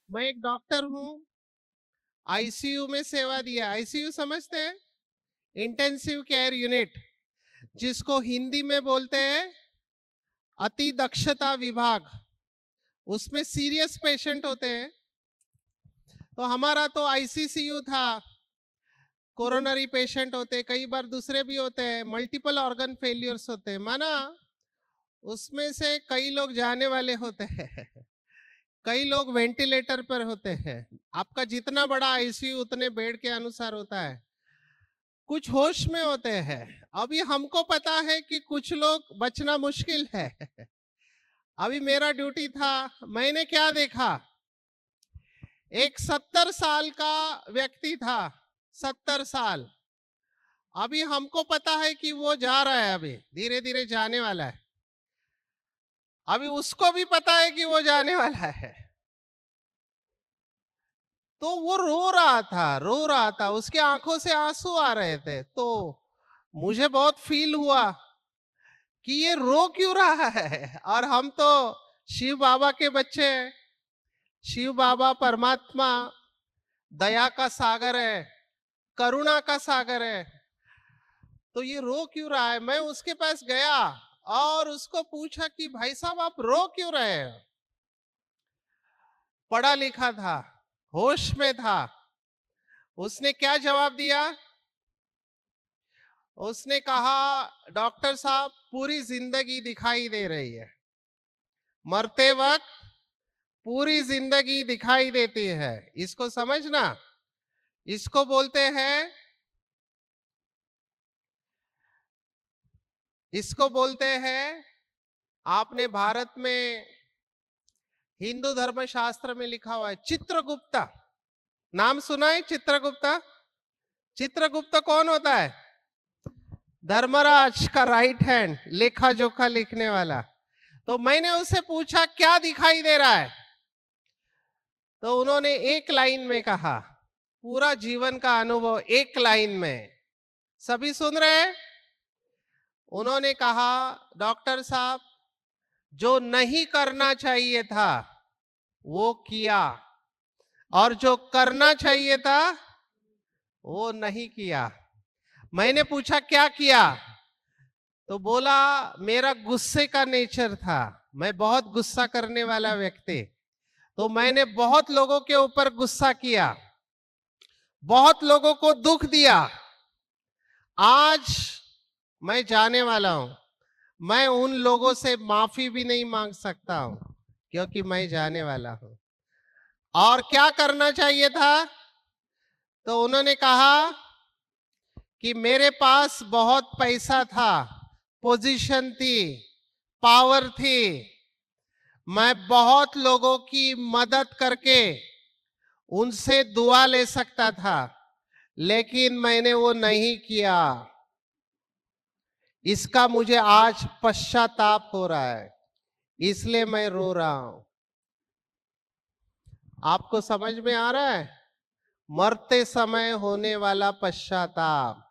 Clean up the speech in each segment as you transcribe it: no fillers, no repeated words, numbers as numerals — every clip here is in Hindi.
मैं एक डॉक्टर हूँ, आईसीयू में सेवा दिया। आईसीयू समझते हैं? इंटेंसिव केयर यूनिट, जिसको हिंदी में बोलते हैं अति दक्षता विभाग। उसमें सीरियस पेशेंट होते हैं। तो हमारा तो आईसीसीयू था, कोरोनरी पेशेंट होते, कई बार दूसरे भी होते हैं, मल्टीपल ऑर्गन फेलियर्स होते हैं, माना उसमें से कई लोग जाने वाले होते हैं कई लोग वेंटिलेटर पर होते हैं। आपका जितना बड़ा आईसीयू उतने बेड के अनुसार होता है। कुछ होश में होते हैं। अभी हमको पता है कि कुछ लोग बचना मुश्किल है अभी मेरा ड्यूटी था, मैंने क्या देखा, एक 70 साल का व्यक्ति था, 70 साल। अभी हमको पता है कि वो जा रहा है, अभी धीरे धीरे जाने वाला है। अभी उसको भी पता है कि वो जाने वाला है। तो वो रो रहा था, उसके आंखों से आंसू आ रहे थे। तो मुझे बहुत फील हुआ कि ये रो क्यों रहा है। और हम तो शिव बाबा के बच्चे हैं। शिव बाबा परमात्मा दया का सागर है, करुणा का सागर है। तो ये रो क्यों रहा है। मैं उसके पास गया और उसको पूछा कि भाई साहब आप रो क्यों रहे हैं। पढ़ा लिखा था, होश में था। उसने क्या जवाब दिया, उसने कहा डॉक्टर साहब पूरी जिंदगी दिखाई दे रही है, मरते वक्त पूरी जिंदगी दिखाई देती है। इसको समझना, इसको बोलते हैं, इसको बोलते हैं, आपने भारत में हिंदू धर्म शास्त्र में लिखा हुआ है चित्रगुप्ता, नाम सुना है चित्रगुप्ता? चित्रगुप्त कौन होता है? धर्मराज का राइट हैंड, लेखा जोखा लिखने वाला। तो मैंने उससे पूछा क्या दिखाई दे रहा है। तो उन्होंने एक लाइन में कहा, पूरा जीवन का अनुभव एक लाइन में। सभी सुन रहे हैं? उन्होंने कहा डॉक्टर साहब जो नहीं करना चाहिए था वो किया, और जो करना चाहिए था वो नहीं किया। मैंने पूछा क्या किया, तो बोला मेरा गुस्से का नेचर था, मैं बहुत गुस्सा करने वाला व्यक्ति। तो मैंने बहुत लोगों के ऊपर गुस्सा किया, बहुत लोगों को दुख दिया। आज मैं जाने वाला हूं, मैं उन लोगों से माफी भी नहीं मांग सकता हूं, क्योंकि मैं जाने वाला हूं। और क्या करना चाहिए था? तो उन्होंने कहा कि मेरे पास बहुत पैसा था, पोजीशन थी, पावर थी, मैं बहुत लोगों की मदद करके उनसे दुआ ले सकता था, लेकिन मैंने वो नहीं किया। इसका मुझे आज पश्चाताप हो रहा है, इसलिए मैं रो रहा हूं। आपको समझ में आ रहा है? मरते समय होने वाला पश्चाताप।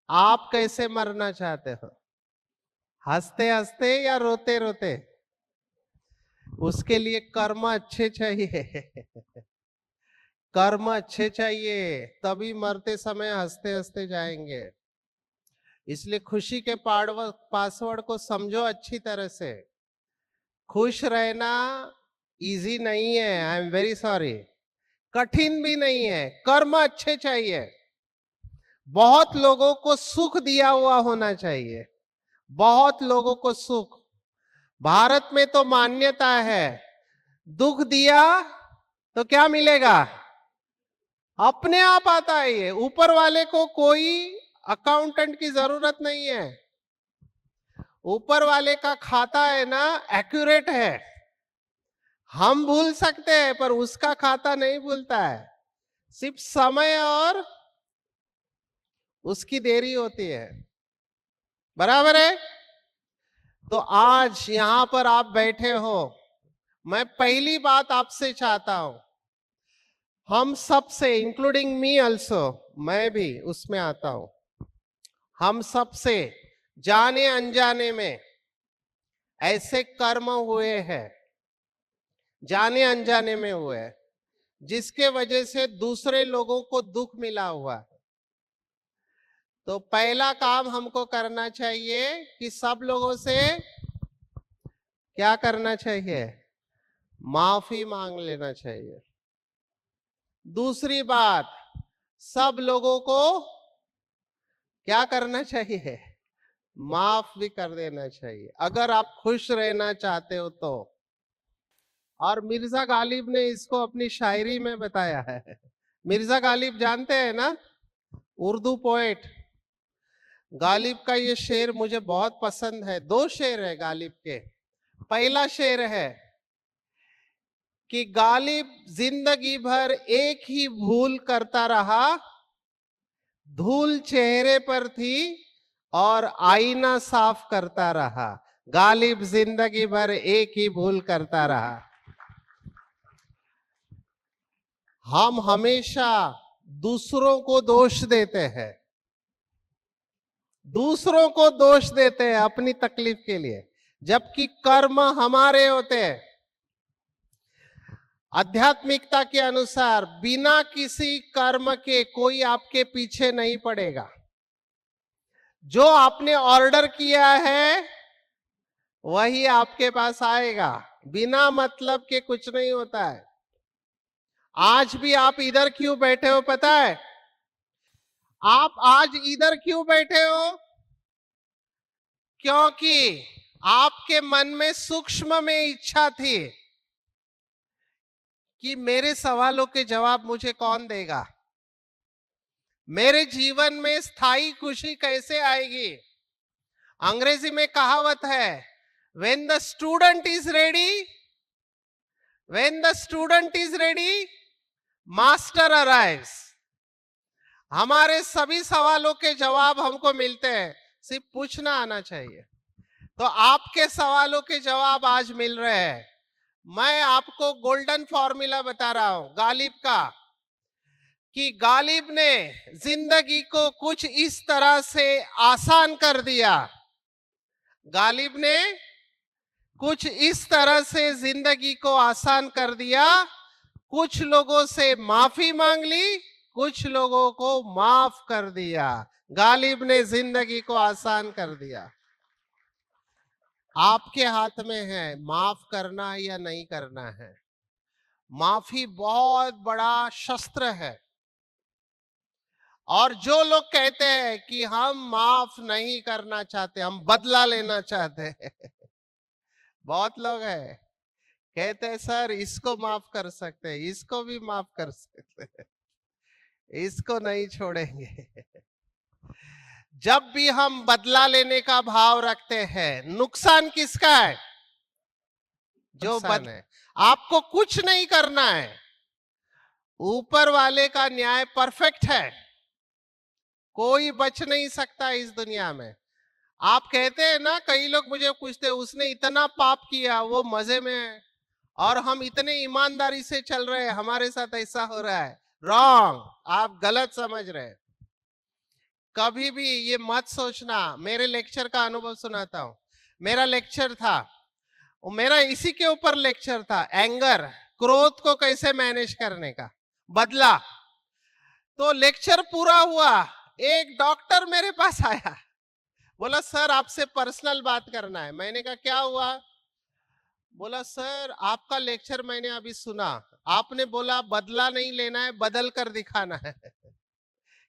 आप कैसे मरना चाहते हो? हंसते हंसते या रोते रोते? उसके लिए कर्म अच्छे चाहिए कर्म अच्छे चाहिए, तभी मरते समय हंसते हंसते जाएंगे। इसलिए खुशी के पासवर्ड को समझो अच्छी तरह से। खुश रहना इजी नहीं है, आई एम वेरी सॉरी, कठिन भी नहीं है। कर्म अच्छे चाहिए, बहुत लोगों को सुख दिया हुआ होना चाहिए, बहुत लोगों को सुख। भारत में तो मान्यता है, दुख दिया तो क्या मिलेगा? अपने आप आता है। ये ऊपर वाले को कोई अकाउंटेंट की जरूरत नहीं है। ऊपर वाले का खाता है ना, एक्यूरेट है। हम भूल सकते हैं पर उसका खाता नहीं भूलता है, सिर्फ समय और उसकी देरी होती है। बराबर है? तो आज यहां पर आप बैठे हो, मैं पहली बात आपसे चाहता हूं, हम सब से, इंक्लूडिंग मी ऑल्सो, मैं भी उसमें आता हूं, हम सब से जाने अनजाने में ऐसे कर्म हुए हैं जाने अनजाने में हुए हैं, जिसके वजह से दूसरे लोगों को दुख मिला हुआ है। तो पहला काम हमको करना चाहिए कि सब लोगों से क्या करना चाहिए, माफी मांग लेना चाहिए। दूसरी बात, सब लोगों को क्या करना चाहिए, माफ भी कर देना चाहिए, अगर आप खुश रहना चाहते हो तो। और मिर्जा गालिब ने इसको अपनी शायरी में बताया है। मिर्जा गालिब जानते हैं ना, उर्दू पोएट। गालिब का ये शेर मुझे बहुत पसंद है। दो शेर है गालिब के। पहला शेर है कि गालिब जिंदगी भर एक ही भूल करता रहा, धूल चेहरे पर थी और आईना साफ करता रहा। गालिब जिंदगी भर एक ही भूल करता रहा। हम हमेशा दूसरों को दोष देते हैं, दूसरों को दोष देते हैं अपनी तकलीफ के लिए, जबकि कर्म हमारे होते हैं। आध्यात्मिकता के अनुसार बिना किसी कर्म के कोई आपके पीछे नहीं पड़ेगा। जो आपने ऑर्डर किया है वही आपके पास आएगा। बिना मतलब के कुछ नहीं होता है। आज भी आप इधर क्यों बैठे हो पता है? आप आज इधर क्यों बैठे हो? क्योंकि आपके मन में सूक्ष्म में इच्छा थी कि मेरे सवालों के जवाब मुझे कौन देगा, मेरे जीवन में स्थायी खुशी कैसे आएगी। अंग्रेजी में कहावत है, when the student is ready, master arrives। हमारे सभी सवालों के जवाब हमको मिलते हैं, सिर्फ पूछना आना चाहिए। तो आपके सवालों के जवाब आज मिल रहे हैं। मैं आपको गोल्डन फॉर्मूला बता रहा हूं गालिब का, कि गालिब ने जिंदगी को कुछ इस तरह से आसान कर दिया। गालिब ने कुछ इस तरह से जिंदगी को आसान कर दिया। कुछ लोगों से माफी मांग ली, कुछ लोगों को माफ कर दिया। गालिब ने जिंदगी को आसान कर दिया। आपके हाथ में है माफ करना या नहीं करना है। माफी बहुत बड़ा शस्त्र है। और जो लोग कहते हैं कि हम माफ नहीं करना चाहते, हम बदला लेना चाहते हैं, बहुत लोग हैं कहते हैं सर इसको माफ कर सकते हैं, इसको भी माफ कर सकते हैं, इसको नहीं छोड़ेंगे। जब भी हम बदला लेने का भाव रखते हैं, नुकसान किसका है? जो है। आपको कुछ नहीं करना है, ऊपर वाले का न्याय परफेक्ट है, कोई बच नहीं सकता इस दुनिया में। आप कहते हैं ना, कई लोग मुझे पूछते हैं उसने इतना पाप किया वो मजे में है और हम इतने ईमानदारी से चल रहे हैं, हमारे साथ ऐसा हो रहा है। रॉन्ग, आप गलत समझ रहे हैं। कभी भी ये मत सोचना। मेरे लेक्चर का अनुभव सुनाता हूं। मेरा लेक्चर था, मेरा इसी के ऊपर लेक्चर था, एंगर, क्रोध को कैसे मैनेज करने का, बदला। तो लेक्चर पूरा हुआ, एक डॉक्टर मेरे पास आया, बोला सर आपसे पर्सनल बात करना है। मैंने कहा क्या हुआ? बोला सर आपका लेक्चर मैंने अभी सुना, आपने बोला बदला नहीं लेना है, बदल कर दिखाना है।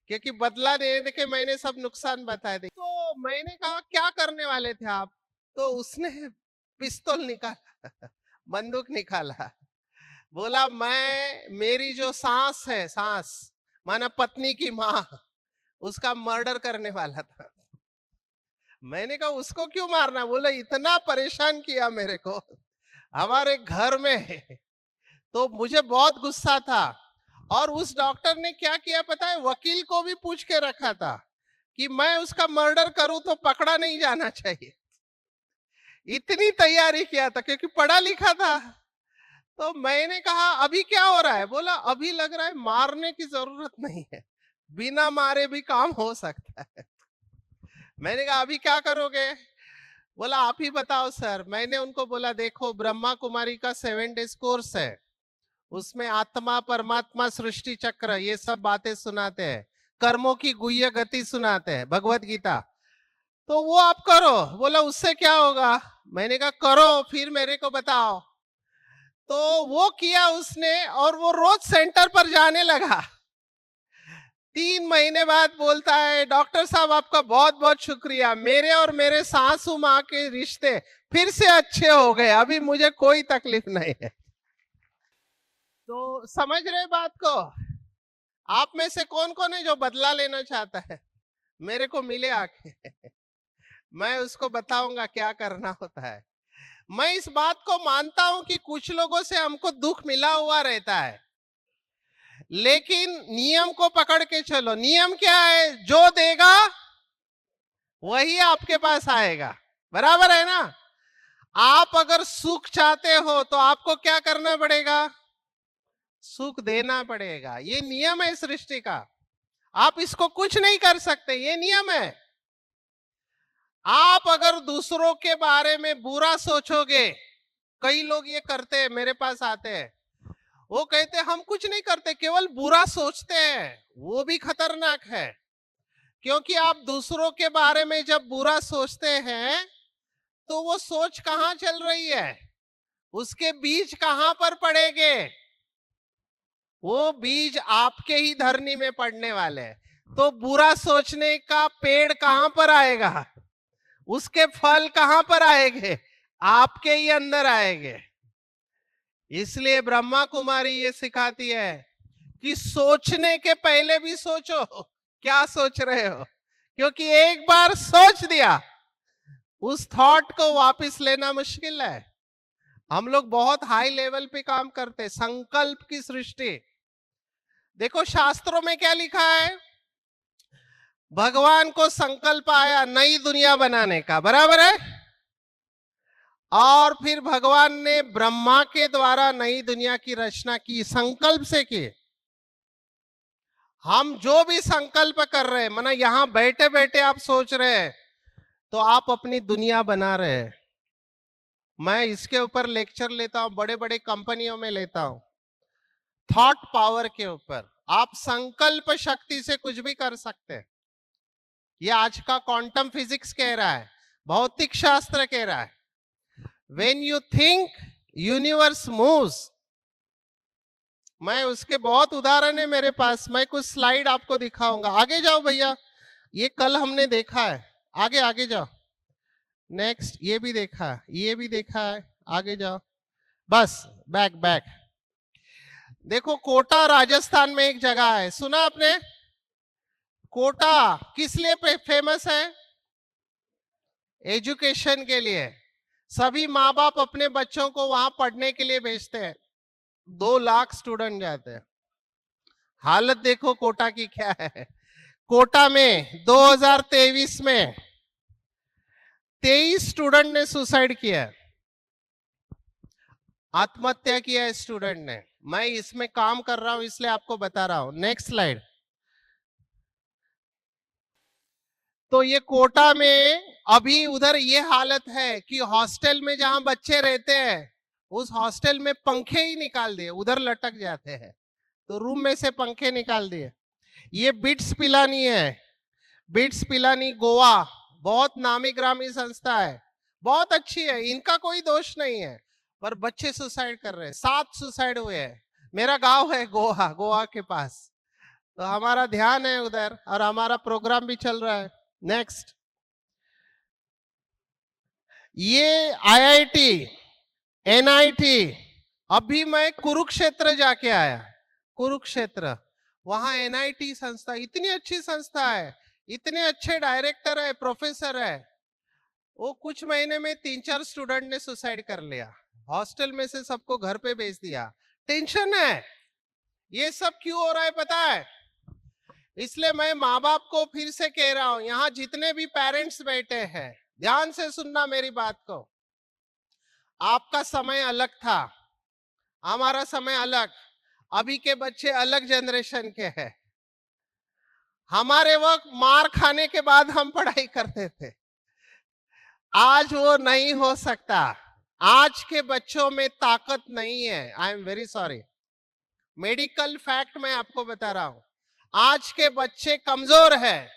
क्योंकि बदला लेने के मैंने सब नुकसान बताए थे। तो मैंने कहा क्या करने वाले थे आप? तो उसने पिस्तौल निकाला, बंदूक निकाला, बोला मैं, मेरी जो सांस है, सांस माना पत्नी की माँ, उसका मर्डर करने वाला था। मैंने कहा उसको क्यों मारना? बोला इतना परेशान किया मेरे को हमारे घर में, तो मुझे बहुत गुस्सा था। और उस डॉक्टर ने क्या किया पता है? वकील को भी पूछ के रखा था कि मैं उसका मर्डर करूं तो पकड़ा नहीं जाना चाहिए। इतनी तैयारी किया था क्योंकि पढ़ा लिखा था। तो मैंने कहा अभी क्या हो रहा है? बोला अभी लग रहा है मारने की जरूरत नहीं है, बिना मारे भी काम हो सकता है। मैंने कहा अभी क्या करोगे? बोला आप ही बताओ सर। मैंने उनको बोला देखो, ब्रह्मा कुमारी का 7 डेज कोर्स है, उसमें आत्मा परमात्मा सृष्टि चक्र ये सब बातें सुनाते हैं, कर्मों की गुह्य गति सुनाते हैं, भगवत गीता, तो वो आप करो। बोला उससे क्या होगा? मैंने कहा करो फिर मेरे को बताओ। तो वो किया उसने और वो रोज सेंटर पर जाने लगा। 3 महीने बाद बोलता है डॉक्टर साहब आपका बहुत बहुत शुक्रिया, मेरे और मेरे सासू माँ के रिश्ते फिर से अच्छे हो गए, अभी मुझे कोई तकलीफ नहीं है। तो समझ रहे बात को? आप में से कौन कौन है जो बदला लेना चाहता है? मेरे को मिले आके मैं उसको बताऊंगा क्या करना होता है। मैं इस बात को मानता हूं कि कुछ लोगों से हमको दुख मिला हुआ रहता है, लेकिन नियम को पकड़ के चलो। नियम क्या है? जो देगा वही आपके पास आएगा, बराबर है ना? आप अगर सुख चाहते हो तो आपको क्या करना पड़ेगा? सुख देना पड़ेगा। ये नियम है सृष्टि का, आप इसको कुछ नहीं कर सकते, ये नियम है। आप अगर दूसरों के बारे में बुरा सोचोगे, कई लोग ये करते हैं, मेरे पास आते हैं, वो कहते हैं हम कुछ नहीं करते, केवल बुरा सोचते हैं। वो भी खतरनाक है, क्योंकि आप दूसरों के बारे में जब बुरा सोचते हैं तो वो सोच कहां चल रही है, उसके बीज कहां पर पड़ेंगे? वो बीज आपके ही धरनी में पड़ने वाले हैं। तो बुरा सोचने का पेड़ कहां पर आएगा, उसके फल कहां पर आएंगे? आपके ही अंदर आएंगे। इसलिए ब्रह्मा कुमारी ये सिखाती है कि सोचने के पहले भी सोचो क्या सोच रहे हो, क्योंकि एक बार सोच दिया उस थॉट को वापस लेना मुश्किल है। हम लोग बहुत हाई लेवल पे काम करते, संकल्प की सृष्टि। देखो शास्त्रों में क्या लिखा है, भगवान को संकल्प आया नई दुनिया बनाने का, बराबर है? और फिर भगवान ने ब्रह्मा के द्वारा नई दुनिया की रचना की, संकल्प से की। हम जो भी संकल्प कर रहे हैं, माना यहां बैठे बैठे आप सोच रहे हैं, तो आप अपनी दुनिया बना रहे हैं। मैं इसके ऊपर लेक्चर लेता हूं, बड़े बड़े कंपनियों में लेता हूं, थॉट पावर के ऊपर। आप संकल्प शक्ति से कुछ भी कर सकते हैं। ये आज का क्वांटम फिजिक्स कह रहा है, भौतिक शास्त्र कह रहा है। When you think, universe moves. मैं उसके बहुत उदाहरण है मेरे पास, मैं कुछ स्लाइड आपको दिखाऊंगा। आगे जाओ भैया, ये कल हमने देखा है, आगे आगे जाओ। नेक्स्ट, ये भी देखा, ये भी देखा है, आगे जाओ, बस बैक बैक। देखो कोटा राजस्थान में एक जगह है, सुना आपने? कोटा किस लिए फेमस है? एजुकेशन के लिए। सभी माँ बाप अपने बच्चों को वहां पढ़ने के लिए भेजते हैं, 2 लाख स्टूडेंट जाते हैं। हालत देखो कोटा की क्या है। कोटा में 2023 में 23 स्टूडेंट ने सुसाइड किया, आत्महत्या किया है स्टूडेंट ने। मैं इसमें काम कर रहा हूं इसलिए आपको बता रहा हूं। Next slide. तो ये कोटा में अभी उधर ये हालत है कि हॉस्टल में जहां बच्चे रहते हैं, उस हॉस्टल में पंखे ही निकाल दिए, उधर लटक जाते हैं, तो रूम में से पंखे निकाल दिए। ये बिट्स पिलानी है, बिट्स पिलानी गोवा, बहुत नामी ग्रामी संस्था है, बहुत अच्छी है, इनका कोई दोष नहीं है, पर बच्चे सुसाइड कर रहे हैं। 7 सुसाइड हुए हैं। मेरा गांव है गोवा, गोवा के पास, तो हमारा ध्यान है उधर और हमारा प्रोग्राम भी चल रहा है। नेक्स्ट, ये आईआईटी, एनआईटी, अभी मैं कुरुक्षेत्र जाके आया, कुरुक्षेत्र, वहां एनआईटी संस्था, इतनी अच्छी संस्था है, इतने अच्छे डायरेक्टर है, प्रोफेसर है। वो कुछ महीने में 3-4 स्टूडेंट ने सुसाइड कर लिया, हॉस्टल में से सबको घर पे भेज दिया। टेंशन है। ये सब क्यों हो रहा है पता है? इसलिए मैं माँ बाप को फिर से कह रहा हूं, यहाँ जितने भी पेरेंट्स बैठे हैं, ध्यान से सुनना मेरी बात को। आपका समय अलग था, हमारा समय अलग, अभी के बच्चे अलग जनरेशन के हैं। हमारे वक्त मार खाने के बाद हम पढ़ाई करते थे, आज वो नहीं हो सकता। आज के बच्चों में ताकत नहीं है। I am very sorry, medical fact मैं आपको बता रहा हूं। आज के बच्चे कमजोर है,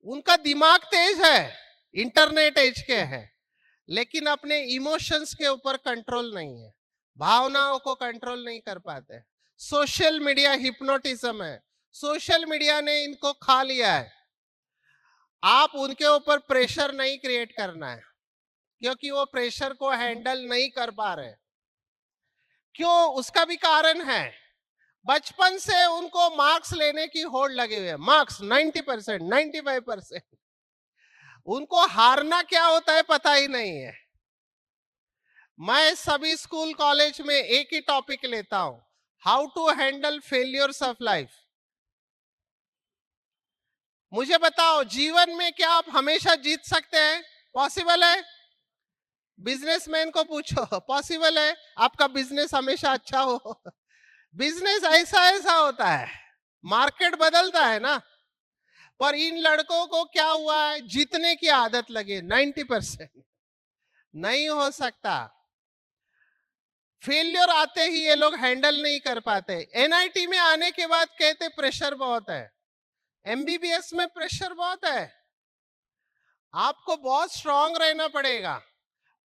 उनका दिमाग तेज है, इंटरनेट एज के है, लेकिन अपने इमोशंस के ऊपर कंट्रोल नहीं है, भावनाओं को कंट्रोल नहीं कर पाते। सोशल मीडिया हिप्नोटिज्म है, सोशल मीडिया ने इनको खा लिया है। आप उनके ऊपर प्रेशर नहीं क्रिएट करना है, क्योंकि वो प्रेशर को हैंडल नहीं कर पा रहे। क्यों? उसका भी कारण है। बचपन से उनको मार्क्स लेने की होड़ लगे हुए है। मार्क्स 90%, 95%। उनको हारना क्या होता है पता ही नहीं है। मैं सभी स्कूल कॉलेज में एक ही टॉपिक लेता हूं, how to handle failures of life. मुझे बताओ, जीवन में क्या आप हमेशा जीत सकते हैं? पॉसिबल है? बिजनेसमैन को पूछो, पॉसिबल है आपका बिजनेस हमेशा अच्छा हो? बिजनेस ऐसा ऐसा होता है, मार्केट बदलता है ना। पर इन लड़कों को क्या हुआ है? जीतने की आदत लगी 90%। नहीं हो सकता। फेलियर आते ही ये लोग हैंडल नहीं कर पाते। एनआईटी में आने के बाद कहते प्रेशर बहुत है, एमबीबीएस में प्रेशर बहुत है। आपको बहुत स्ट्रांग रहना पड़ेगा,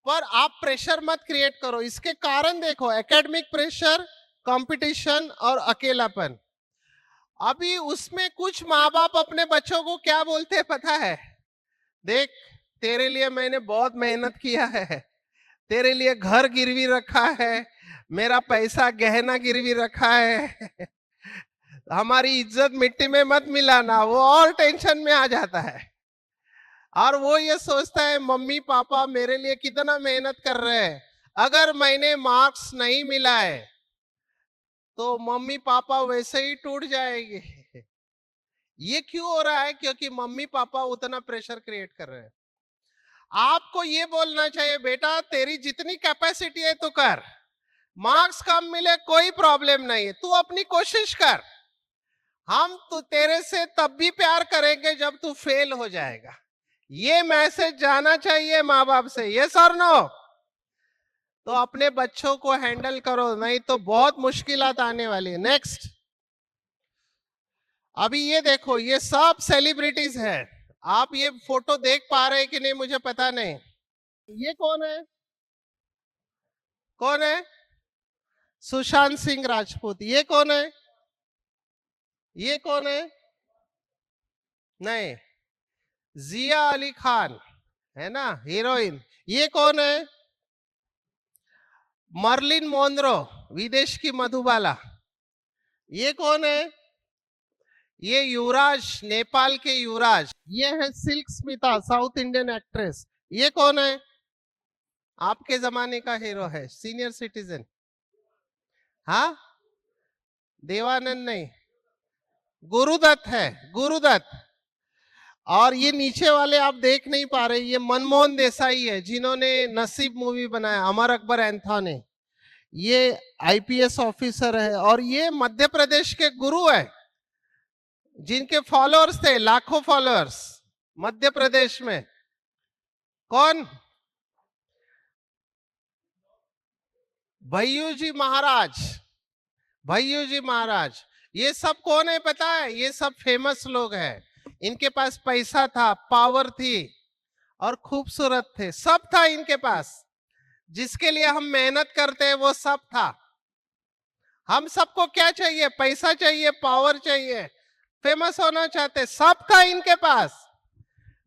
पर आप प्रेशर मत क्रिएट करो। इसके कारण देखो, एकेडमिक प्रेशर, कंपटीशन और अकेलापन। अभी उसमें कुछ माँ बाप अपने बच्चों को क्या बोलते हैं पता है? देख, तेरे लिए मैंने बहुत मेहनत किया है, तेरे लिए घर गिरवी रखा है, मेरा पैसा गहना गिरवी रखा है, हमारी इज्जत मिट्टी में मत मिलाना। वो और टेंशन में आ जाता है, और वो ये सोचता है मम्मी पापा मेरे लिए कितना मेहनत कर रहे हैं, अगर मैंने मार्क्स नहीं मिला है तो मम्मी पापा वैसे ही टूट जाएंगे। ये क्यों हो रहा है? क्योंकि मम्मी पापा उतना प्रेशर क्रिएट कर रहे हैं। आपको ये बोलना चाहिए, बेटा तेरी जितनी कैपेसिटी है तो कर, मार्क्स कम मिले कोई प्रॉब्लम नहीं है, तू अपनी कोशिश कर। हम तो तेरे से तब भी प्यार करेंगे जब तू फेल हो जाएगा। ये मैसेज जाना चाहिए माँ बाप से। यस और नो? तो अपने बच्चों को हैंडल करो, नहीं तो बहुत मुश्किलात आने वाली है। नेक्स्ट, अभी ये देखो, ये सब सेलिब्रिटीज है। आप ये फोटो देख पा रहे हैं कि नहीं मुझे पता नहीं। ये कौन है? कौन है? सुशांत सिंह राजपूत। ये कौन है? ये कौन है? नहीं, जिया अली खान है ना, हीरोइन। ये कौन है? मर्लिन मोनरो, विदेश की मधुबाला। ये कौन है? ये युवराज, नेपाल के युवराज। ये है silk Smita, south Indian actress. ये कौन है? आपके जमाने का हीरो है, सीनियर सिटीजन। हाँ, देवानंद नहीं, गुरुदत्त है, गुरुदत्त। और ये नीचे वाले आप देख नहीं पा रहे, ये मनमोहन देसाई है, जिन्होंने नसीब मूवी बनाया, अमर अकबर एंथोनी। ये आईपीएस ऑफिसर है, और ये मध्य प्रदेश के गुरु है, जिनके फॉलोअर्स थे लाखों फॉलोअर्स मध्य प्रदेश में। कौन? भैयू जी महाराज, भैयू जी महाराज। ये सब कौन है पता है? ये सब फेमस लोग हैं। इनके पास पैसा था, पावर थी, और खूबसूरत थे, सब था इनके पास। जिसके लिए हम मेहनत करते हैं वो सब था। हम सबको क्या चाहिए? पैसा चाहिए, पावर चाहिए, फेमस होना चाहते, सब था इनके पास।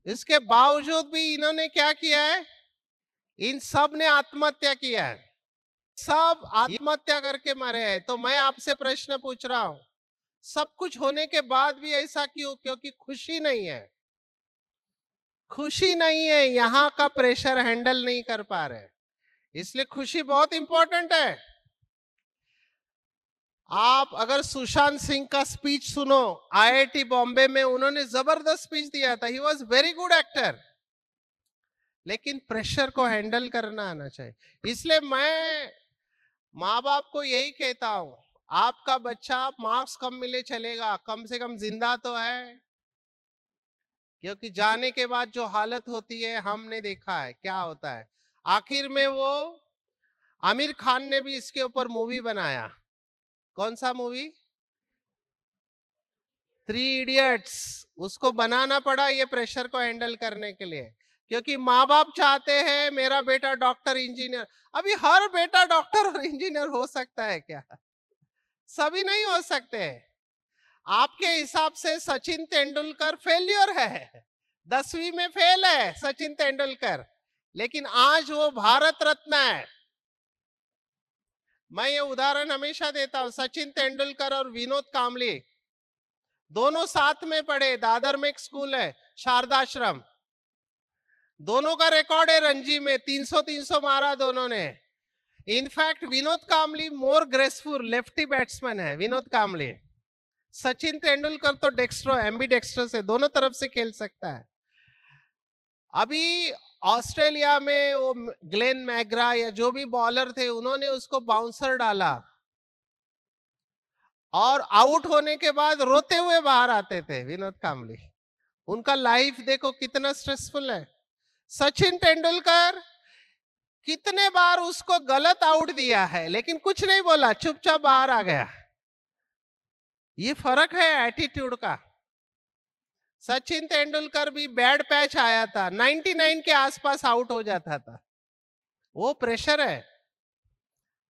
इसके बावजूद भी इन्होंने क्या किया है? इन सब ने आत्महत्या किया है, सब आत्महत्या करके मरे हैं। तो मैं आपसे प्रश्न पूछ रहा हूं, सब कुछ होने के बाद भी ऐसा क्यों? क्योंकि खुशी नहीं है, खुशी नहीं है, यहाँ का प्रेशर हैंडल नहीं कर पा रहे, इसलिए खुशी बहुत इंपॉर्टेंट है। आप अगर सुशांत सिंह का स्पीच सुनो, आईआईटी बॉम्बे में उन्होंने जबरदस्त स्पीच दिया था, he was very good actor, लेकिन प्रेशर को हैंडल करना आना चाहिए। इसलिए मैं माँ बाप को यही कहता हूं, आपका बच्चा मार्क्स कम मिले चलेगा, कम से कम जिंदा तो है। क्योंकि जाने के बाद जो हालत होती है हमने देखा है क्या होता है। आखिर में वो आमिर खान ने भी इसके ऊपर मूवी बनाया। कौन सा मूवी? 3 इडियट्स। उसको बनाना पड़ा ये प्रेशर को हैंडल करने के लिए, क्योंकि माँ बाप चाहते हैं मेरा बेटा डॉक्टर इंजीनियर। अभी हर बेटा डॉक्टर और इंजीनियर हो सकता है क्या? सभी नहीं हो सकते। आपके हिसाब से सचिन तेंदुलकर फेल्योर है, 10वीं में फेल है सचिन तेंदुलकर, लेकिन आज वो भारत रत्न है। मैं ये उदाहरण हमेशा देता हूं, सचिन तेंदुलकर और विनोद कांबली दोनों साथ में पढ़े, दादर में एक स्कूल है शारदाश्रम, दोनों का रिकॉर्ड है रणजी में 300 मारा दोनों ने। इनफैक्ट विनोद कांबली मोर ग्रेसफुल लेफ्टी बैट्समैन है विनोद कांबली। सचिन तेंदुलकर तो डेक्स्ट्रो एम्बी डेक्स्ट्रो से दोनों तरफ से खेल सकता है। अभी ऑस्ट्रेलिया में वो ग्लेन मैग्रा या जो भी बॉलर थे उन्होंने उसको बाउंसर डाला और आउट होने के बाद रोते हुए बाहर आते थे विनोद कांबली। उनका लाइफ देखो कितना स्ट्रेसफुल है। सचिन तेंदुलकर कितने बार उसको गलत आउट दिया है लेकिन कुछ नहीं बोला, चुपचाप बाहर आ गया। ये फर्क है एटीट्यूड का। सचिन तेंदुलकर भी बैड पैच आया था, 99 के आसपास आउट हो जाता था। वो प्रेशर है,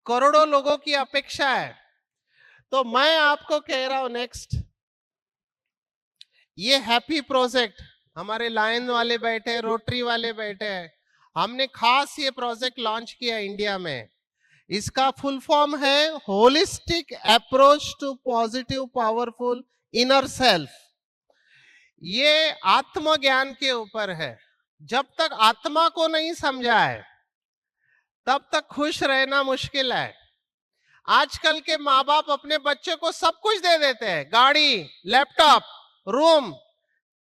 करोड़ों लोगों की अपेक्षा है। तो मैं आपको कह रहा हूं नेक्स्ट, ये हैप्पी प्रोजेक्ट, हमारे लायन वाले बैठे, रोटरी वाले बैठे हैं, हमने खास ये प्रोजेक्ट लॉन्च किया इंडिया में। इसका फुल फॉर्म है holistic approach to positive powerful inner self. ये आत्मज्ञान के ऊपर है। जब तक आत्मा को नहीं समझा है तब तक खुश रहना मुश्किल है। आजकल के माँ बाप अपने बच्चे को सब कुछ दे देते हैं, गाड़ी, लैपटॉप, रूम,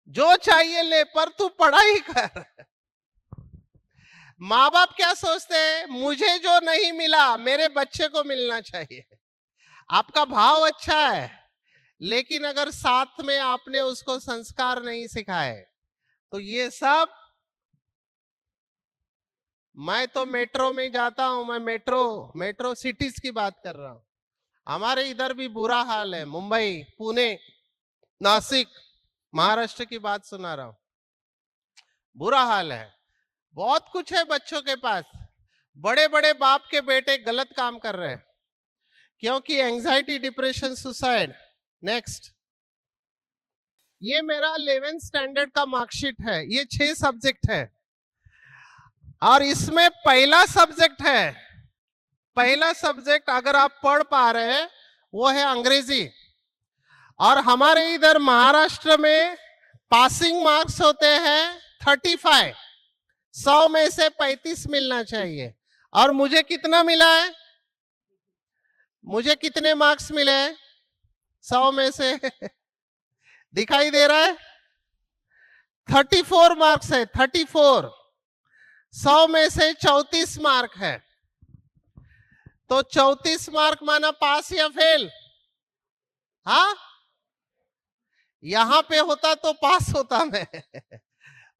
जो चाहिए ले, पर तू पढ़ाई कर। माँ बाप क्या सोचते हैं, मुझे जो नहीं मिला मेरे बच्चे को मिलना चाहिए। आपका भाव अच्छा है, लेकिन अगर साथ में आपने उसको संस्कार नहीं सिखाए तो ये सब। मैं तो मेट्रो में जाता हूं, मैं मेट्रो सिटीज की बात कर रहा हूं। हमारे इधर भी बुरा हाल है, मुंबई, पुणे, नासिक, महाराष्ट्र की बात सुना रहा हूं। बुरा हाल है, बहुत कुछ है बच्चों के पास, बड़े बड़े बाप के बेटे गलत काम कर रहे हैं क्योंकि एंजाइटी, डिप्रेशन, सुसाइड। नेक्स्ट, ये मेरा 11th स्टैंडर्ड का मार्कशीट है। ये 6 सब्जेक्ट है और इसमें पहला सब्जेक्ट अगर आप पढ़ पा रहे हैं वो है अंग्रेजी। और हमारे इधर महाराष्ट्र में पासिंग मार्क्स होते हैं 35, 100 में से 35 मिलना चाहिए। और मुझे कितना मिला है? मुझे कितने मार्क्स मिले हैं 100 में से? दिखाई दे रहा है? 34 मार्क्स है, 34। 100 में से 34 मार्क है, तो 34 मार्क माना पास या फेल? हाँ, यहां पे होता तो पास होता मैं।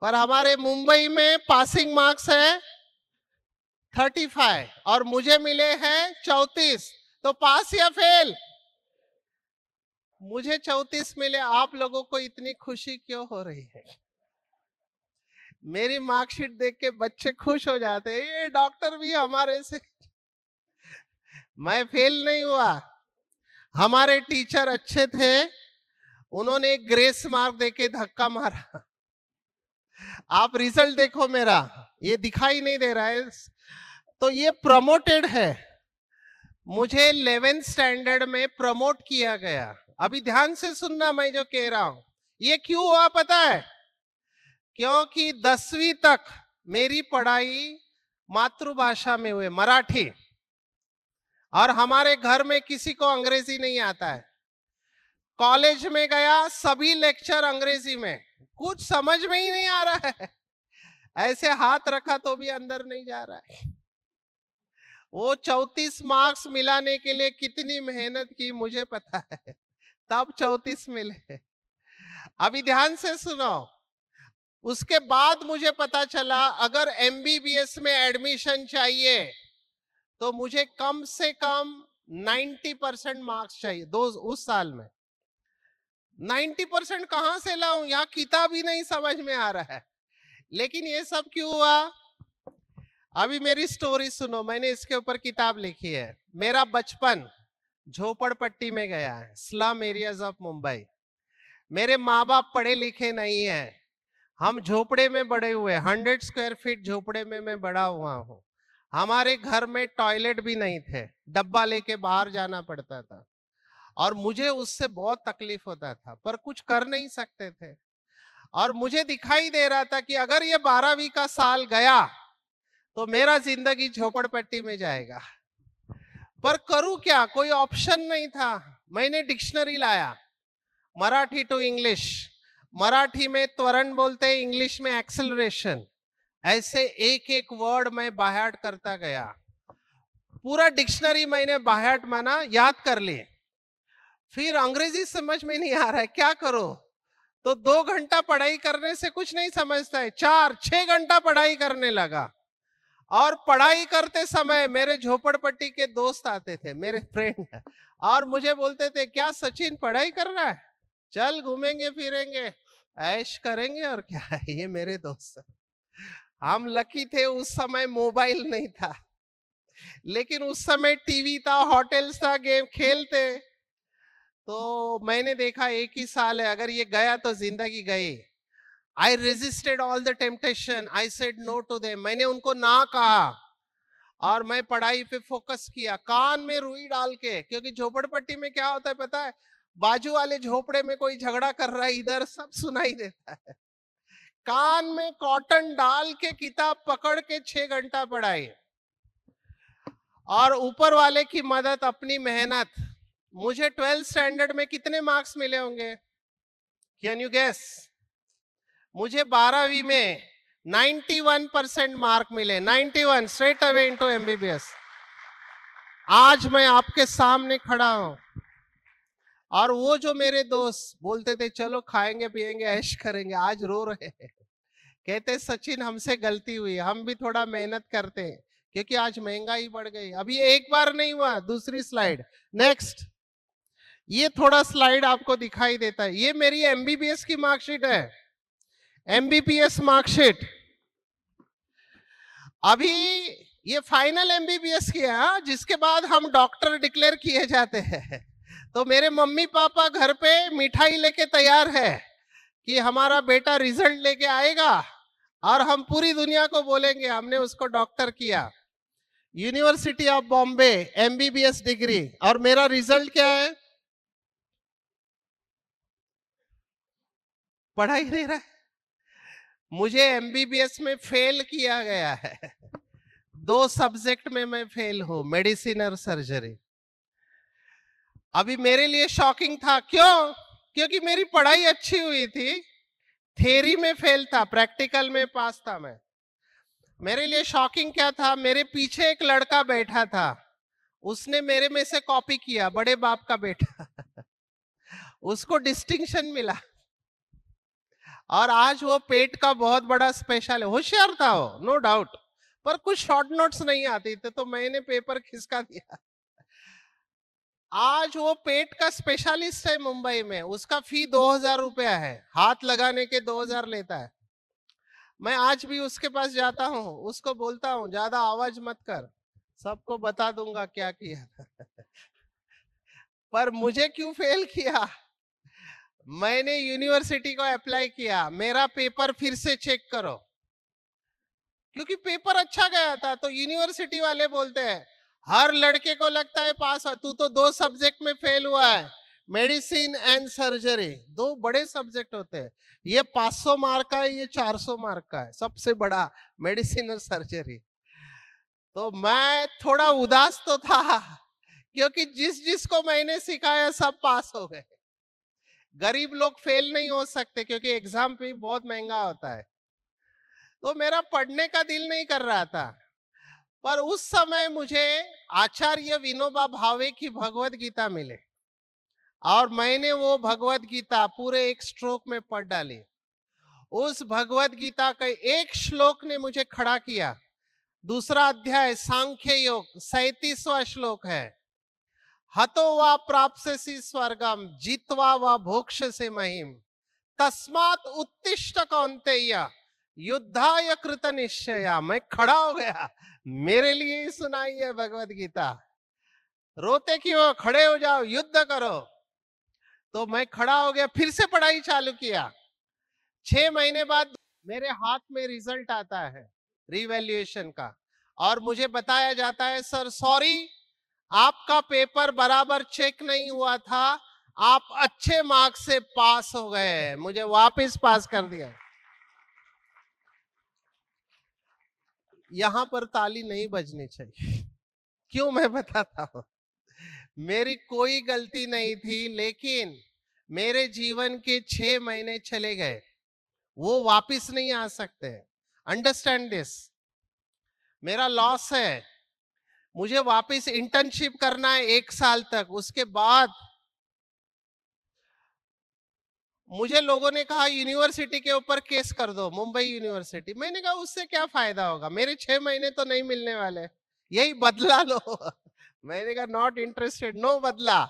पर हमारे मुंबई में पासिंग मार्क्स है 35 और मुझे मिले हैं 34, तो पास या फेल? मुझे 34 मिले, आप लोगों को इतनी खुशी क्यों हो रही है? मेरी मार्कशीट देख के बच्चे खुश हो जाते हैं, ये डॉक्टर भी हमारे से। मैं फेल नहीं हुआ, हमारे टीचर अच्छे थे, उन्होंने एक ग्रेस मार्क देके धक्का मारा। आप रिजल्ट देखो मेरा, ये दिखाई नहीं दे रहा है, तो ये प्रमोटेड है। मुझे 11th स्टैंडर्ड में प्रमोट किया गया। अभी ध्यान से सुनना मैं जो कह रहा हूं, ये क्यों हुआ पता है? क्योंकि 10वीं तक मेरी पढ़ाई मातृभाषा में हुई, मराठी, और हमारे घर में किसी को अंग्रेजी नहीं आता है। कॉलेज में गया, सभी लेक्चर अंग्रेजी में, कुछ समझ में ही नहीं आ रहा है, ऐसे हाथ रखा तो भी अंदर नहीं जा रहा है। वो 34 मार्क्स मिलाने के लिए कितनी मेहनत की मुझे पता है, तब 34 मिले। अभी ध्यान से सुनो, उसके बाद मुझे पता चला अगर एमबीबीएस में एडमिशन चाहिए तो मुझे कम से कम 90% मार्क्स चाहिए उस साल में। 90% कहां से लाऊं, यहाँ किताब ही नहीं समझ में आ रहा है। लेकिन ये सब क्यों हुआ, अभी मेरी स्टोरी सुनो, मैंने इसके ऊपर किताब लिखी है। मेरा बचपन झोपड़पट्टी में गया है, स्लम एरियाज ऑफ मुंबई। मेरे माँ बाप पढ़े लिखे नहीं है, हम झोपड़े में बड़े हुए, 100 स्क्वायर फीट झोपड़े में मैं बड़ा हुआ हूँ। हमारे घर में टॉयलेट भी नहीं थे, डब्बा लेके बाहर जाना पड़ता था और मुझे उससे बहुत तकलीफ होता था, पर कुछ कर नहीं सकते थे। और मुझे दिखाई दे रहा था कि अगर ये 12वीं का साल गया तो मेरा जिंदगी झोपड़पट्टी में जाएगा, पर करूं क्या, कोई ऑप्शन नहीं था। मैंने डिक्शनरी लाया, मराठी टू इंग्लिश, मराठी में त्वरण बोलते हैं, इंग्लिश में एक्सेलरेशन, ऐसे एक एक वर्ड मैं बायहार्ट करता गया। पूरा डिक्शनरी मैंने बायहार्ट माना, याद कर लिए। फिर अंग्रेजी समझ में नहीं आ रहा है, क्या करो, तो 2 घंटा पढ़ाई करने से कुछ नहीं समझता है, 4-6 घंटा पढ़ाई करने लगा। और पढ़ाई करते समय मेरे झोपड़पट्टी के दोस्त आते थे, मेरे फ्रेंड, और मुझे बोलते थे, क्या सचिन पढ़ाई कर रहा है, चल घूमेंगे फिरेंगे ऐश करेंगे, और क्या है, ये मेरे दोस्त। हम लकी थे, उस समय मोबाइल नहीं था, लेकिन उस समय टीवी था, होटल्स था, गेम खेलते। तो मैंने देखा एक ही साल है, अगर ये गया तो जिंदगी गई। I resisted all the temptation. I said no to them. मैंने उनको ना कहा और मैं पढ़ाई पे फोकस किया, कान में रुई डाल के, क्योंकि झोपड़पट्टी में क्या होता है पता है, बाजू वाले झोपड़े में कोई झगड़ा कर रहा है, इधर सब सुनाई देता है। कान में कॉटन डाल के किताब पकड़ के 6 घंटा पढ़ाई, और ऊपर वाले की मदद, अपनी मेहनत। मुझे 12th स्टैंडर्ड में कितने मार्क्स मिले होंगे, कैन यू गेस? मुझे 12वीं में 91% मार्क मिले, 91, स्ट्रेट अवे इनटू एमबीबीएस। आज मैं आपके सामने खड़ा हूं, और वो जो मेरे दोस्त बोलते थे चलो खाएंगे पिएंगे ऐश करेंगे, आज रो रहे हैं, कहते सचिन हमसे गलती हुई, हम भी थोड़ा मेहनत करते हैं, क्योंकि आज महंगाई बढ़ गई। अभी एक बार नहीं हुआ, दूसरी स्लाइड, नेक्स्ट। ये थोड़ा स्लाइड आपको दिखाई देता है, ये मेरी एमबीबीएस की मार्कशीट है, एमबीबीएस मार्कशीट। अभी ये फाइनल एमबीबीएस की है, जिसके बाद हम डॉक्टर डिक्लेयर किए जाते हैं। तो मेरे मम्मी पापा घर पे मिठाई लेके तैयार है कि हमारा बेटा रिजल्ट लेके आएगा और हम पूरी दुनिया को बोलेंगे हमने उसको डॉक्टर किया। University of Bombay MBBS degree, और मेरा रिजल्ट क्या है, पढ़ाई नहीं रहा है, मुझे एमबीबीएस में फेल किया गया है। 2 सब्जेक्ट में मैं फेल हूं, मेडिसिन और सर्जरी। अभी मेरे लिए शॉकिंग था, क्यों? क्योंकि मेरी पढ़ाई अच्छी हुई थी, थ्योरी में फेल था, प्रैक्टिकल में पास था मैं। मेरे लिए शॉकिंग क्या था, मेरे पीछे एक लड़का बैठा था, उसने मेरे में से कॉपी किया, बड़े बाप का बेटा उसको डिस्टिंक्शन मिला, और आज वो पेट का बहुत बड़ा स्पेशल है, होशियार था वो, नो डाउट, पर कुछ शॉर्ट नोट्स नहीं आती थे, तो मैंने पेपर खिसका दिया। आज वो पेट का स्पेशलिस्ट है मुंबई में, उसका फी 2000 रुपया है, हाथ लगाने के 2000 लेता है। मैं आज भी उसके पास जाता हूँ, उसको बोलता हूँ ज्यादा आवाज मत कर, सबको बता दूंगा क्या किया था पर मुझे क्यों फेल किया, मैंने यूनिवर्सिटी को अप्लाई किया, मेरा पेपर फिर से चेक करो, क्योंकि पेपर अच्छा गया था। तो यूनिवर्सिटी वाले बोलते हैं हर लड़के को लगता है पास है, तू तो 2 सब्जेक्ट में फेल हुआ है, मेडिसिन एंड सर्जरी, 2 बड़े सब्जेक्ट होते हैं, ये 500 मार्क का है, ये 400 मार्क का है, सबसे बड़ा मेडिसिन और सर्जरी। तो मैं थोड़ा उदास तो था, क्योंकि जिसको मैंने सिखाया सब पास हो गए, गरीब लोग फेल नहीं हो सकते, क्योंकि एग्जाम भी बहुत महंगा होता है। तो मेरा पढ़ने का दिल नहीं कर रहा था, पर उस समय मुझे आचार्य विनोबा भावे की भगवत गीता मिले, और मैंने वो भगवत गीता पूरे एक स्ट्रोक में पढ़ डाली। उस भगवत गीता के एक श्लोक ने मुझे खड़ा किया। दूसरा अध्याय सांख्य योग 37वां श्लोक है, हतो वा प्राप्स्यसि स्वर्गम जित्वा वा भोक्ष्यसि महिम तस्मात् उत्तिष्ठ कौन्तेय युद्धाय कृत निश्चया। मैं खड़ा हो गया, मेरे लिए ही सुनाई है भगवत गीता। रोते क्यों, खड़े हो जाओ, युद्ध करो। तो मैं खड़ा हो गया, फिर से पढ़ाई चालू किया। 6 महीने बाद मेरे हाथ में रिजल्ट आता है रिवैल्यूएशन का, और मुझे बताया जाता है सर सॉरी, आपका पेपर बराबर चेक नहीं हुआ था, आप अच्छे मार्क्स से पास हो गए। मुझे वापस पास कर दिया। यहां पर ताली नहीं बजनी चाहिए। क्यों, मैं बताता हूं। मेरी कोई गलती नहीं थी, लेकिन मेरे जीवन के 6 महीने चले गए, वो वापस नहीं आ सकते। अंडरस्टैंड दिस, मेरा लॉस है। मुझे वापस इंटर्नशिप करना है 1 साल तक। उसके बाद मुझे लोगों ने कहा यूनिवर्सिटी के ऊपर केस कर दो, मुंबई यूनिवर्सिटी। मैंने कहा उससे क्या फायदा होगा, मेरे 6 महीने तो नहीं मिलने वाले, यही बदला लो। मैंने कहा नॉट इंटरेस्टेड, नो बदला।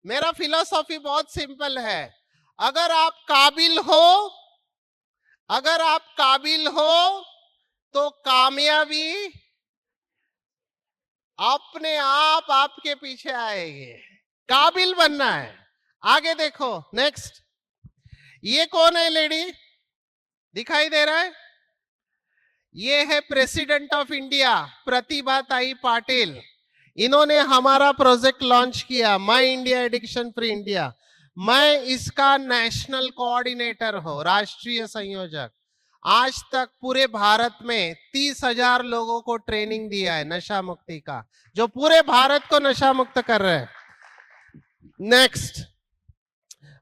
मेरा फिलॉसफी बहुत सिंपल है, अगर आप काबिल हो, अगर आप काबिल हो तो कामयाबी अपने आप आपके पीछे आएगी। काबिल बनना है। आगे देखो, नेक्स्ट। ये कौन है लेडी, दिखाई दे रहा है? ये है president of India Pratibhatai Patil. इन्होंने हमारा प्रोजेक्ट लॉन्च किया, माई इंडिया एडिक्शन फ्री इंडिया। मैं इसका नेशनल कोऑर्डिनेटर हूं, राष्ट्रीय संयोजक। आज तक पूरे भारत में 30,000 लोगों को ट्रेनिंग दिया है नशा मुक्ति का, जो पूरे भारत को नशा मुक्त कर रहे हैं। नेक्स्ट,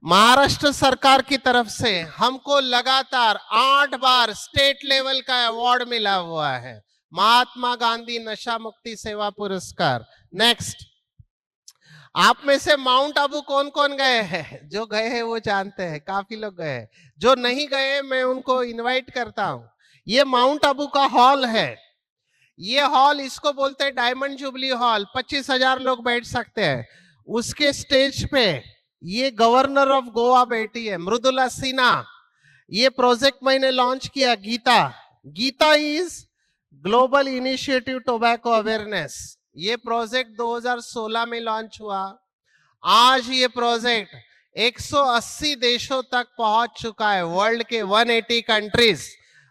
महाराष्ट्र सरकार की तरफ से हमको लगातार 8 बार स्टेट लेवल का अवार्ड मिला हुआ है, महात्मा गांधी नशा मुक्ति सेवा पुरस्कार। नेक्स्ट, आप में से माउंट आबू कौन कौन गए हैं? जो गए हैं वो जानते हैं, काफी लोग गए हैं। जो नहीं गए मैं उनको इनवाइट करता हूं। ये माउंट आबू का हॉल है। ये हॉल, इसको बोलते हैं डायमंड जुबली हॉल, 25,000 लोग बैठ सकते हैं। उसके स्टेज पे ये गवर्नर ऑफ गोवा बैठी है, मृदुला सिन्हा। ये प्रोजेक्ट मैंने लॉन्च किया, Gita. Gita is global initiative tobacco awareness. ये प्रोजेक्ट 2016 में लॉन्च हुआ। आज ये प्रोजेक्ट 180 देशों तक पहुंच चुका है, वर्ल्ड के 180 कंट्रीज।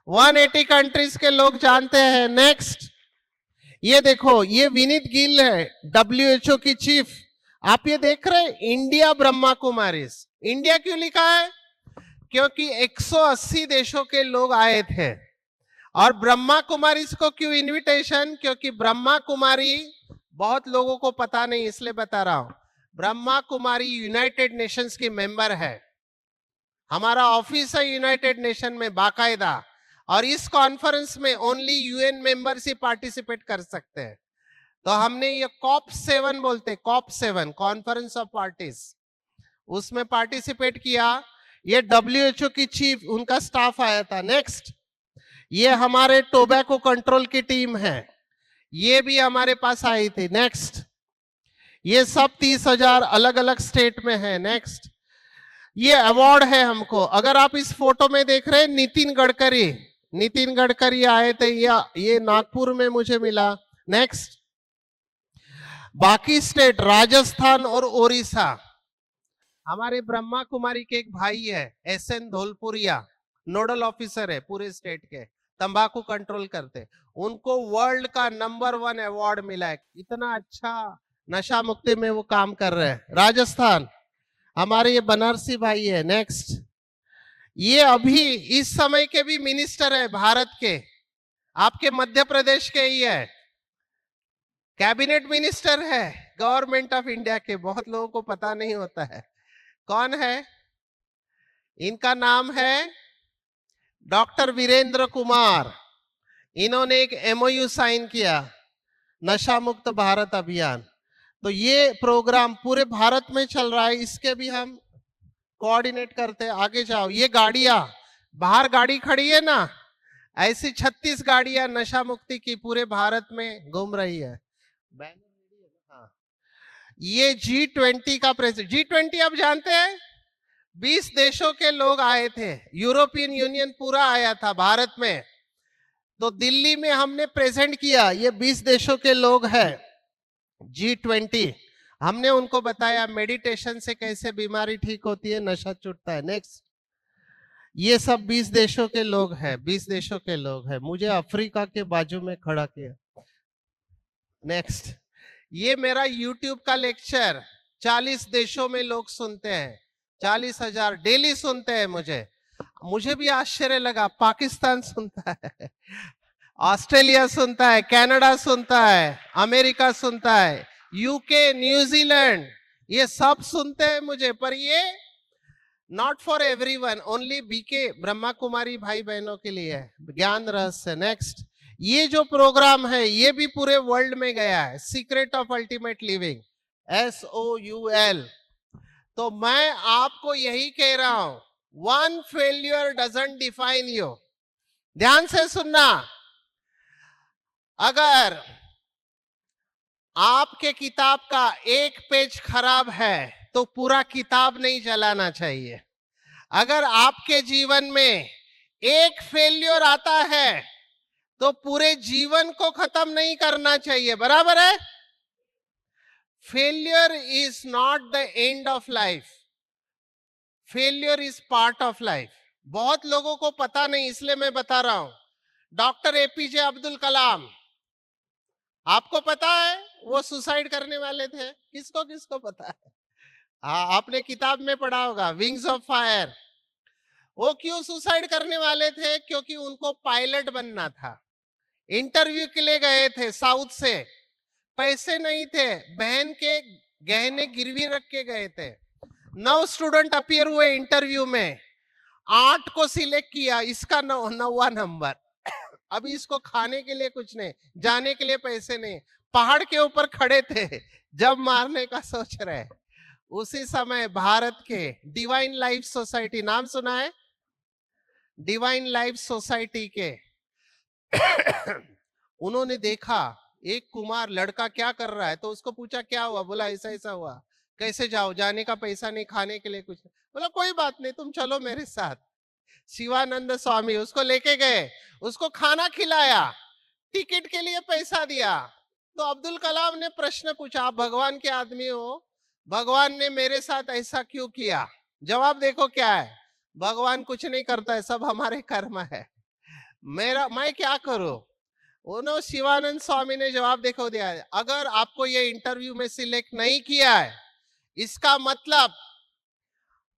180 कंट्रीज के लोग जानते हैं। नेक्स्ट, ये देखो, ये विनीत गिल है, WHO की चीफ। आप ये देख रहे हैं, इंडिया ब्रह्मा कुमारीज। इंडिया क्यों लिखा है? क्योंकि 180 देशों के लोग आए थे। और ब्रह्मा कुमारी को क्यों इनविटेशन? क्योंकि ब्रह्मा कुमारी बहुत लोगों को पता नहीं, इसलिए बता रहा हूं। ब्रह्मा कुमारी यूनाइटेड नेशंस की मेंबर है, हमारा ऑफिस है यूनाइटेड नेशन में बाकायदा। और इस कॉन्फ्रेंस में ओनली UN मेंबर्स ही पार्टिसिपेट कर सकते हैं। तो हमने ये COP7 बोलते, COP7 कॉन्फ्रेंस ऑफ पार्टीज, उसमें पार्टिसिपेट किया। ये WHO की चीफ, उनका स्टाफ आया था। नेक्स्ट, ये हमारे टोबैको कंट्रोल की टीम है, ये भी हमारे पास आई थी। नेक्स्ट, ये सब 30,000 अलग अलग स्टेट में है। नेक्स्ट, ये अवार्ड है हमको। अगर आप इस फोटो में देख रहे हैं, नितिन गडकरी आए थे, ये नागपुर में मुझे मिला। नेक्स्ट, बाकी स्टेट राजस्थान और ओडिशा। हमारे ब्रह्मा कुमारी के एक भाई है SN धोलपुरिया, नोडल ऑफिसर है पूरे स्टेट के, तंबाकू कंट्रोल करते। उनको वर्ल्ड का नंबर 1 अवार्ड मिला है। इतना अच्छा नशा मुक्ति में वो काम कर रहे हैं। राजस्थान, हमारे ये बनारसी भाई है। नेक्स्ट, ये अभी इस समय के भी मिनिस्टर है भारत के, आपके मध्य प्रदेश के ही है, कैबिनेट मिनिस्टर है गवर्नमेंट ऑफ इंडिया के। बहुत लोगों को पता नहीं होता है कौन है। इनका नाम है डॉक्टर वीरेंद्र कुमार। इन्होंने एक MOU साइन किया, नशा मुक्त भारत अभियान। तो ये प्रोग्राम पूरे भारत में चल रहा है, इसके भी हम कोऑर्डिनेट करते हैं। आगे जाओ, ये गाड़ियां बाहर गाड़ी खड़ी है ना, ऐसी 36 गाड़ियां नशा मुक्ति की पूरे भारत में घूम रही है। हाँ। ये G20 का प्रेसिडेंट, G20 आप जानते हैं 20 देशों के लोग आए थे, यूरोपियन यूनियन पूरा आया था भारत में, तो दिल्ली में हमने प्रेजेंट किया, ये 20 देशों के लोग हैं G20। हमने उनको बताया मेडिटेशन से कैसे बीमारी ठीक होती है, नशा छूटता है। नेक्स्ट, ये सब 20 देशों के लोग हैं, 20 देशों के लोग हैं। मुझे अफ्रीका के बाजू में खड़ा किया। नेक्स्ट, ये मेरा YouTube का लेक्चर 40 देशों में लोग सुनते हैं, 40,000 डेली सुनते हैं। मुझे भी आश्चर्य लगा, पाकिस्तान सुनता है, ऑस्ट्रेलिया सुनता है, कनाडा सुनता है, अमेरिका सुनता है, यूके, न्यूजीलैंड, ये सब सुनते हैं मुझे। पर ये not for everyone, only BK Brahma Kumari भाई बहनों के लिए है, ज्ञान रहस्य। नेक्स्ट, ये जो प्रोग्राम है ये भी पूरे वर्ल्ड में गया है, secret of ultimate living, SOUL। तो मैं आपको यही कह रहा हूं, one failure doesn't define you. ध्यान से सुनना, अगर आपके किताब का एक पेज खराब है तो पूरा किताब नहीं चलाना चाहिए। अगर आपके जीवन में एक फेल्योर आता है तो पूरे जीवन को खत्म नहीं करना चाहिए, बराबर है? Failure is not the end of life, failure is part of life. बहुत लोगों को पता नहीं, इसलिए मैं बता रहा हूं। डॉक्टर APJ अब्दुल कलाम, आपको पता है वो सुसाइड करने वाले थे? किसको किसको पता है? आपने किताब में पढ़ा होगा, विंग्स ऑफ फायर। वो क्यों सुसाइड करने वाले थे? क्योंकि उनको पायलट बनना था। इंटरव्यू के लिए गए थे साउथ से, पैसे नहीं थे, बहन के गहने गिरवी रख के गए थे। 9 स्टूडेंट अपीयर हुए इंटरव्यू में, 8 को सिलेक्ट किया, इसका 9वां नंबर। अभी इसको खाने के लिए कुछ नहीं, जाने के लिए पैसे नहीं, पहाड़ के ऊपर खड़े थे, जब मारने का सोच रहे, उसी समय भारत के डिवाइन लाइफ सोसाइटी, नाम सुना है? डिवाइन लाइफ सोसाइटी के उन्होंने देखा एक कुमार लड़का क्या कर रहा है, तो उसको पूछा क्या हुआ, बोला ऐसा ऐसा हुआ। कैसे जाओ, जाने का पैसा नहीं, खाने के लिए कुछ नहीं। बोला कोई बात नहीं, तुम चलो मेरे साथ। शिवानंद स्वामी उसको लेके गए, उसको खाना खिलाया, टिकट के लिए पैसा दिया। तो अब्दुल कलाम ने प्रश्न पूछा, आप भगवान के आदमी हो, भगवान ने मेरे साथ ऐसा क्यों किया? जवाब देखो क्या है, भगवान कुछ नहीं करता है, सब हमारे कर्म है, मैं क्या करूं? उन्होंने, शिवानंद स्वामी ने जवाब देखो दिया है, अगर आपको ये इंटरव्यू में सिलेक्ट नहीं किया है, इसका मतलब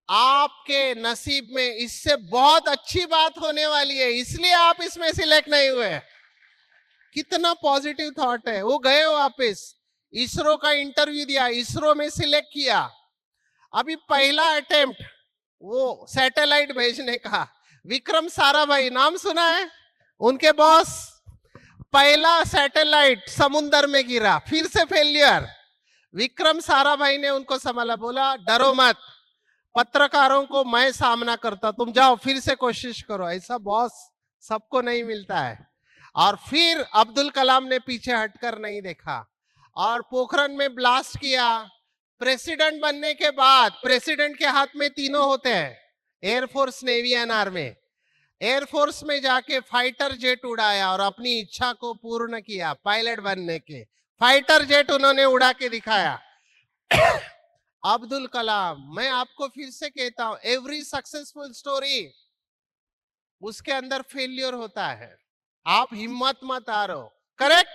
आपके नसीब में इससे बहुत अच्छी बात होने वाली है, इसलिए आप इसमें सिलेक्ट नहीं हुए। कितना पॉजिटिव थॉट है। वो गए वापस, इसरो का इंटरव्यू दिया, इसरो में सिलेक्ट किया। अभी पहला अटेम्प्ट वो सैटेलाइट भेजने का, विक्रम साराभाई, नाम सुना है? उनके बॉस, पहला सैटेलाइट समुद्र में गिरा, फिर से फेलियर। विक्रम साराभाई ने उनको संभाला, बोला डरो मत, पत्रकारों को मैं सामना करता, तुम जाओ फिर से कोशिश करो। ऐसा बॉस सबको नहीं मिलता है। और फिर अब्दुल कलाम ने पीछे हटकर नहीं देखा और पोखरण में ब्लास्ट किया। प्रेसिडेंट बनने के बाद, प्रेसिडेंट के हाथ में तीनों होते हैं, air force, navy and army. Air force में जाके फाइटर जेट उड़ाया और अपनी इच्छा को पूर्ण किया, पायलट बनने के। फाइटर जेट उन्होंने उड़ा के दिखाया। अब्दुल कलाम, मैं आपको फिर से कहता हूं, एवरी सक्सेसफुल स्टोरी, उसके अंदर फेल्योर होता है। आप हिम्मत मत हारो, करेक्ट?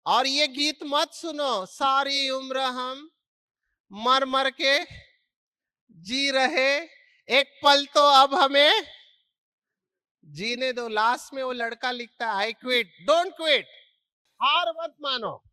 और ये गीत मत सुनो, सारी उम्र हम मर मर के जी रहे, एक पल तो अब हमें जीने दो। लास्ट में वो लड़का लिखता है, आई क्विट, डोंट क्विट, हार मत मानो।